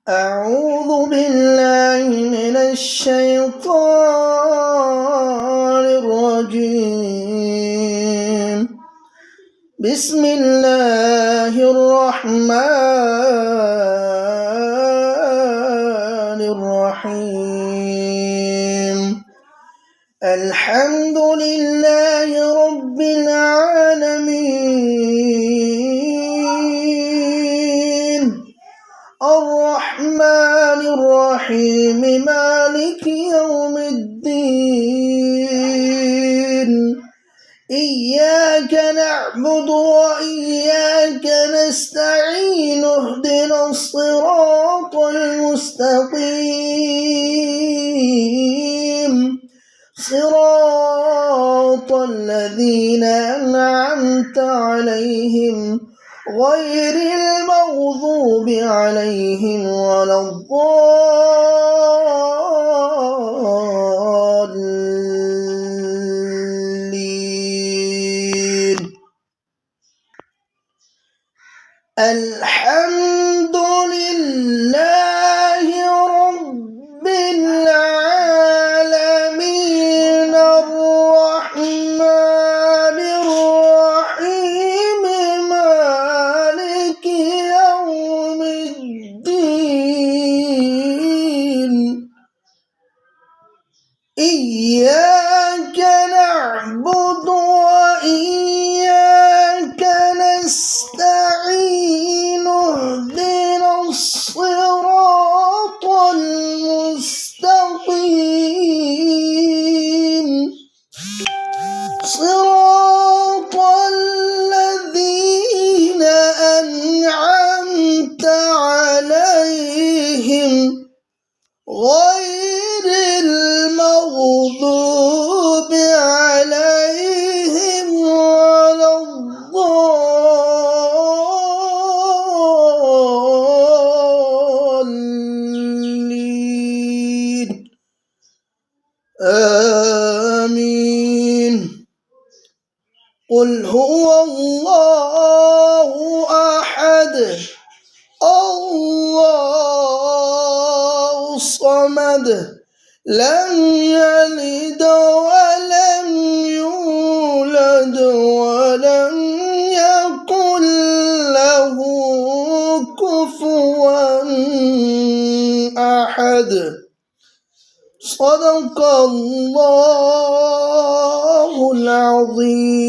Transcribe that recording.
أعوذ بالله من الشيطان الرجيم. بسم الله الرحمن الرحيم. الحمد لله رب العالمين، الرحمن الرحيم، مالك يوم الدين. إياك نعبد وإياك نستعين، اهدنا الصراط المستقيم، صراط الذين أنعمت عليهم غير المغضوب عليهم ولا الضالين. الحمد لله رب العالمين، الرحمن الرحيم، مالك يوم الدين. إياك نعبد وإياك نستعين، اهدنا الصراط المستقيم، صراط الذين أنعمت عليهم غير المغضوب عليهم ولا الضالين. آمين. قل هو الله أحد، الله الصمد، لم يلد ولم يولد ولم يكن له كفوا أحد. صدق الله العظيم.